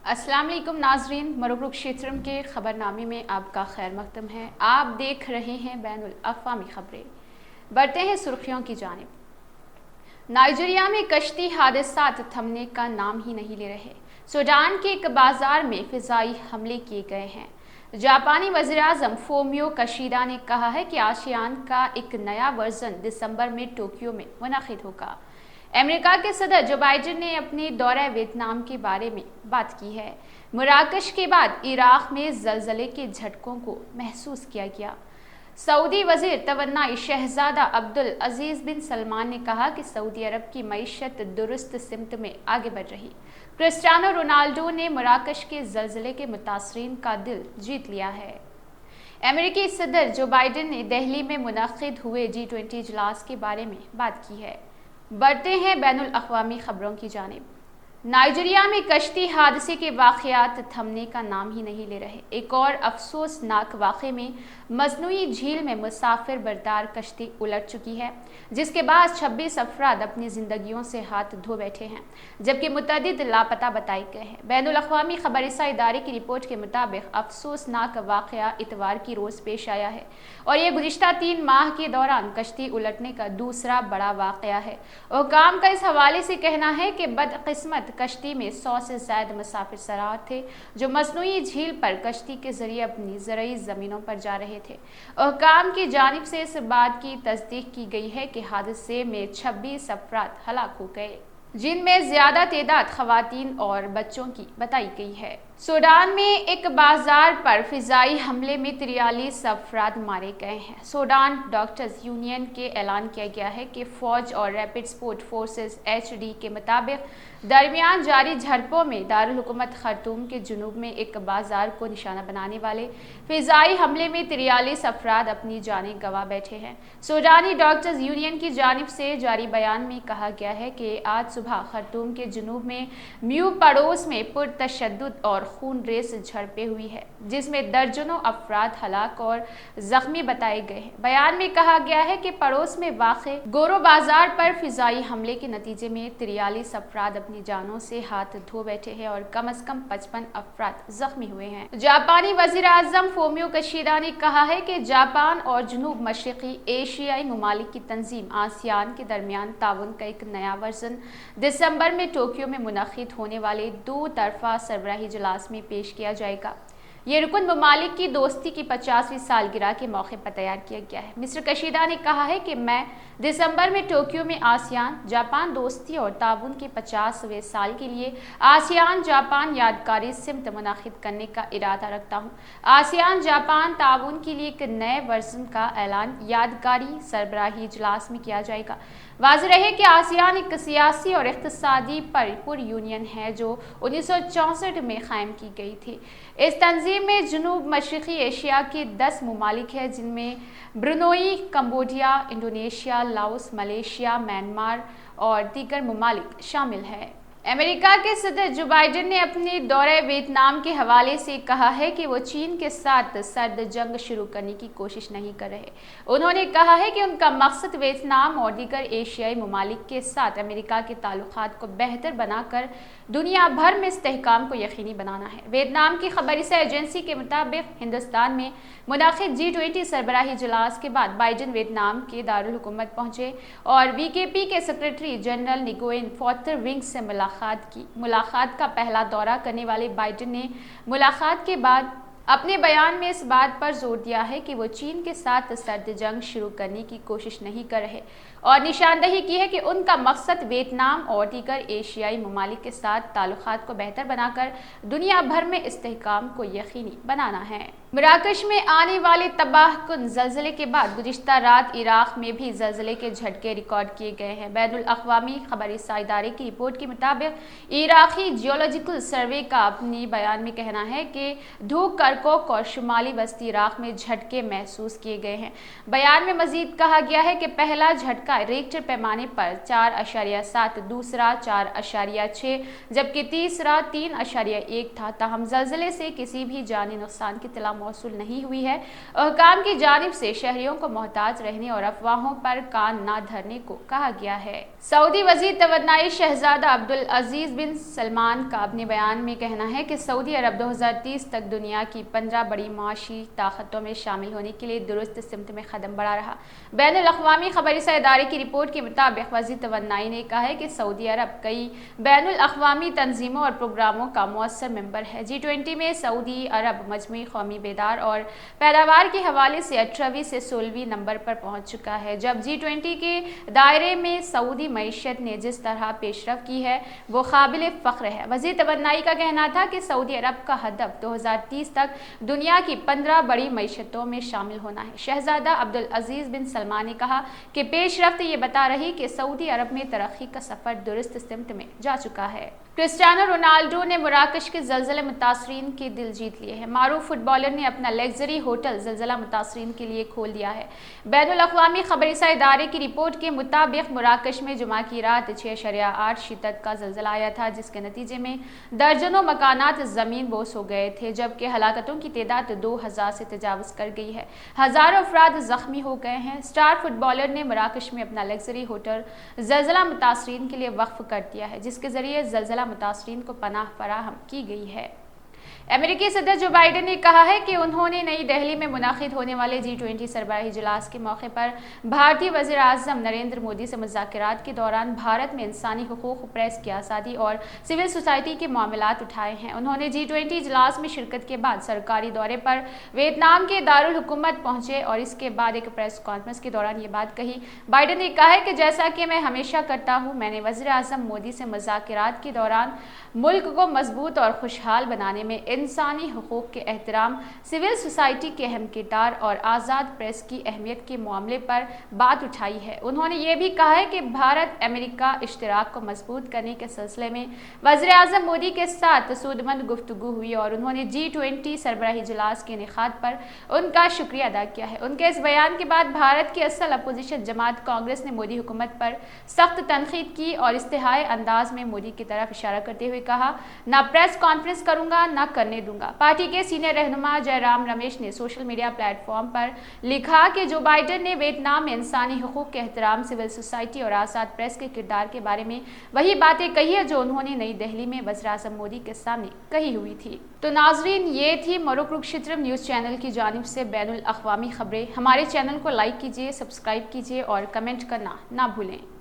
अस्सलाम वालेकुम नाजरीन, मरुब्रुक क्षेत्र के खबरनामे में आपका खैर मकदम है। आप देख रहे हैं बैनुल अक़वामी खबरें। बढ़ते हैं सुर्खियों की जानिब। नाइजीरिया में कश्ती हादसात थमने का नाम ही नहीं ले रहे। सूडान के एक बाजार में फ़िज़ाई हमले किए गए हैं। जापानी वज़ीर-ए-आज़म फोमियो किशिदा ने कहा है कि आसियान का एक नया वर्जन दिसंबर में टोक्यो में मुनक़िद होगा। अमेरिका के सदर जो बाइडेन ने अपने दौरे वियतनाम के बारे में बात की है। मराकश के बाद इराक़ में ज़लज़ले के झटकों को महसूस किया गया। सऊदी वज़ीर तवन्नाई शहज़ादा अब्दुल अज़ीज़ बिन सलमान ने कहा कि सऊदी अरब की मईशत दुरुस्त सिमत में आगे बढ़ रही। क्रिस्टियानो रोनाल्डो ने मराकश के ज़लज़ले के मुतासरीन का दिल जीत लिया है। अमेरिकी सदर जो बाइडेन ने दिल्ली में मुनक़िद हुए G20 इजलास के बारे में बात की है। बढ़ते हैं बैनुल अक़वामी खबरों की जानिब। नाइजीरिया में कश्ती हादसे के वाक़यात थमने का नाम ही नहीं ले रहे। एक और अफसोसनाक वाक़े में मजनूई झील में मुसाफिर बरदार कश्ती उलट चुकी है, जिसके बाद 26 अफराद अपनी ज़िंदगियों से हाथ धो बैठे हैं, जबकि मुतअद्दिद लापता बताए गए हैं। बैनुल अक़वामी खबरसा इदारे की रिपोर्ट के मुताबिक अफसोसनाक वाक़या इतवार की रोज़ पेश आया है और ये गुज़िश्ता 3 माह के दौरान कश्ती उलटने का दूसरा बड़ा वाक़या है। हुक्काम का इस हवाले से कहना है कि बदकिस्मत कश्ती में 100 से ज़ायद मुसाफिर सवार थे, जो मसनूई झील पर कश्ती के जरिए अपनी ज़रई ज़मीनों पर जा रहे थे। हुक्काम की जानिब से इस बात की तस्दीक की गई है कि हादसे में 26 अफराद हलाक हो गए, जिनमें ज़्यादा तादाद ख़वातीन और बच्चों की बताई गई है। सूडान में एक बाजार पर फ़िज़ाई हमले में 43 अफराद मारे गए हैं। सूडान डॉक्टर्स यूनियन के ऐलान किया गया है कि फ़ौज और रैपिड सपोर्ट फोर्सेस HD के मुताबिक दरमियान जारी झड़पों में दारुल हुकूमत खर्तूम के जुनूब में एक बाजार को निशाना बनाने वाले फ़िज़ाई हमले में 43 अफराद अपनी जानें गंवा बैठे हैं। सूडानी डॉक्टर्स यूनियन की जानिब से जारी बयान में कहा गया है कि आज सुबह खर्तूम के जुनूब में म्यू पड़ोस में पुरतशद्दुद और खून रेस झड़पें हुई है, जिसमें दर्जनों अफराद हलाक और जख्मी बताए गए हैं। बयान में कहा गया है कि पड़ोस में वाक़े गोरो बाजार पर फ़िज़ाई हमले के नतीजे में 43 अफराद अपनी जानों से हाथ धो बैठे हैं और कम से कम 55 अफराद जख्मी हुए हैं। जापानी वज़ीर-ए-आज़म फोमियो किशिदा ने कहा है कि जापान और जनूब मशरक़ी एशियाई ममालिक की तंजीम आसियान के दरमियान ताउन का एक नया वर्जन दिसंबर में टोक्यो में मुनक़िद होने वाले 2 तरफ़ा सरबराही इजलास में पेश किया जाएगा। ये रुकन ममालिक की दोस्ती की 50वीं सालगिरह के मौके पर तैयार किया गया है। मिस्टर किशिदा ने कहा है कि मैं दिसंबर में टोक्यो में आसियान जापान दोस्ती और ताउन के 50वें साल के लिए आसियान जापान यादगारी सिमत मुनक़िद करने का इरादा रखता हूँ। आसियान जापान ताउन के लिए एक नए वर्जन का ऐलान यादगारी सरबराही इजलास में किया जाएगा। वाज़ेह रहे कि आसियान एक सियासी और इक़्तिसादी परिपुर यूनियन है जो 1964 में कायम की गई थी। इस तंजीम में जनूब मशरक़ी एशिया के 10 ममालिक हैं, जिनमें Brunei, Cambodia, Indonesia, Laos, Malaysia, Myanmar और दीगर ममालिक शामिल हैं। अमेरिका के सदर जो बाइडेन ने अपने दौरे वियतनाम के हवाले से कहा है कि वो चीन के साथ सर्द जंग शुरू करने की कोशिश नहीं कर रहे। उन्होंने कहा है कि उनका मकसद वियतनाम और दीगर एशियाई ममालिक के साथ अमेरिका के ताल्लुकात को बेहतर बनाकर दुनिया भर में इस्तेहकाम को यकीनी बनाना है। वियतनाम की खबरसा एजेंसी के मुताबिक हिंदुस्तान में मुनक़िद G20 सरबराही इजलास के बाद बाइडेन वियतनाम के दारुल हुकूमत पहुंचे और VKP के सेक्रेटरी जनरल निगोएन फोथरविंग से मुलाकात का पहला दौरा करने वाले बाइडेन ने मुलाकात के बाद अपने बयान में इस बात पर जोर दिया है कि वो चीन के साथ सर्द जंग शुरू करने की कोशिश नहीं कर रहे और निशानदही की है कि उनका मकसद वियतनाम और दीगर एशियाई ममालिक के साथ ताल्लुकात को बेहतर बनाकर दुनिया भर में इस्तेहकाम को यकीनी बनाना है। मराकश में आने वाले तबाहकुन ज़लज़ले के बाद गुज़िश्ता रात इराक़ में भी ज़लज़ले के झटके रिकॉर्ड किए गए हैं। बैनुल अक़वामी खबरसा इदारे की रिपोर्ट के मुताबिक इराक़ी जियोलॉजिकल सर्वे का अपनी बयान में कहना है कि धूक करकोक और शुमाली वस्ती इराक़ में झटके महसूस किए गए हैं। बयान में मज़ीद कहा गया है कि पहला झटका रिक्टर पैमाने पर 4.7, दूसरा 4.6 जबकि तीसरा 3.1 था। ताहम ज़लज़ले से किसी भी जानी नुकसान की इत्तला موصول نہیں ہوئی ہے۔ حکام کی جانب سے شہریوں کو محتاط رہنے اور افواہوں پر کان نہ دھرنے کو کہا گیا ہے۔ سعودی وزیر توانائی شہزادہ عبدالعزیز بن سلمان کا اپنے بیان میں کہنا ہے کہ سعودی عرب 2030 تک دنیا کی 15 بڑی معاشی طاقتوں میں شامل ہونے کے لیے درست سمت میں قدم بڑھا رہا۔ بین الاقوامی خبررساں ادارے کی رپورٹ کے مطابق وزیر توانائی نے کہا ہے کہ سعودی عرب کئی بین الاقوامی تنظیموں اور پروگراموں کا مؤثر ممبر ہے۔ G20 میں سعودی عرب مجموعی قومی بیدار اور پیداوار کے حوالے سے 18ویں سے 16ویں نمبر پر پہنچ چکا ہے۔ جب G20 کے دائرے میں سعودی معیشت نے جس طرح پیش رفت کی ہے وہ قابل فخر ہے۔ وزیر توانائی کا کہنا تھا کہ سعودی عرب کا ہدف 2030 تک دنیا کی 15 بڑی معیشتوں میں شامل ہونا ہے۔ شہزادہ عبدالعزیز بن سلمان نے کہا کہ پیش رفت یہ بتا رہی کہ سعودی عرب میں ترقی کا سفر درست سمت میں جا چکا ہے۔ کرسٹیانو رونالڈو نے مراکش کے زلزلے متاثرین کے دل جیت لیے ہیں۔ معروف فٹ بالر نے اپنا لگژری ہوٹل زلزلہ متاثرین کے لیے کھول دیا ہے۔ بین الاقوامی خبررساں ادارے کی رپورٹ کے مطابق مراکش میں جمعہ کی رات 6.8 شدت کا زلزلہ آیا تھا، جس کے نتیجے میں درجنوں مکانات زمین بوس ہو گئے تھے، جبکہ ہلاکتوں کی تعداد 2000 سے تجاوز کر گئی ہے۔ ہزاروں افراد زخمی ہو گئے ہیں۔ اسٹار فٹ بالر نے مراکش میں اپنا لگژری ہوٹل زلزلہ متاثرین کے لیے وقف کر دیا ہے، جس کے ذریعے زلزلہ متاثرین کو پناہ فراہم کی گئی ہے۔ امریکی صدر جو بائیڈن نے کہا ہے کہ انہوں نے نئی دہلی میں منعقد ہونے والے G20 سربراہی اجلاس کے موقع پر بھارتی وزیر اعظم نریندر مودی سے مذاکرات کے دوران بھارت میں انسانی حقوق، پریس کی آزادی اور سول سوسائٹی کے معاملات اٹھائے ہیں۔ انہوں نے G20 اجلاس میں شرکت کے بعد سرکاری دورے پر ویتنام کے دارالحکومت پہنچے اور اس کے بعد ایک پریس کانفرنس کے دوران یہ بات کہی۔ بائیڈن نے کہا ہے کہ جیسا کہ میں ہمیشہ کرتا ہوں، میں نے وزیر اعظم مودی سے مذاکرات کے دوران ملک کو مضبوط اور خوشحال بنانے میں انسانی حقوق کے احترام، سول سوسائٹی کے اہم کردار اور آزاد پریس کی اہمیت کے معاملے پر بات اٹھائی ہے۔ انہوں نے یہ بھی کہا ہے کہ بھارت امریکہ اشتراک کو مضبوط کرنے کے سلسلے میں وزیر اعظم مودی کے ساتھ سودمند گفتگو ہوئی اور انہوں نے G20 سربراہی اجلاس کے انعقاد پر ان کا شکریہ ادا کیا ہے۔ ان کے اس بیان کے بعد بھارت کی اصل اپوزیشن جماعت کانگریس نے مودی حکومت پر سخت تنقید کی اور استحائی انداز میں مودی کی طرف اشارہ کرتے ہوئے کہا، نہ پریس کانفرنس کروں گا، نہ کرنے دوں گا۔ پارٹی کے سینئر رہنما جے رام رمیش نے سوشل میڈیا پلیٹ فارم پر لکھا کہ جو بائیڈن نے ویتنام میں انسانی حقوق کے احترام، سول سوسائٹی اور آزاد پریس کے کردار کے بارے میں وہی باتیں کہی ہے جو انہوں نے نئی دہلی میں وزیر اعظم مودی کے سامنے کہی ہوئی تھی۔ تو ناظرین، یہ تھی مروکروکشیترم نیوز چینل کی جانب سے بین الاقوامی خبریں۔ ہمارے چینل کو لائک کیجیے، سبسکرائب کیجیے اور کمنٹ کرنا نہ بھولیں۔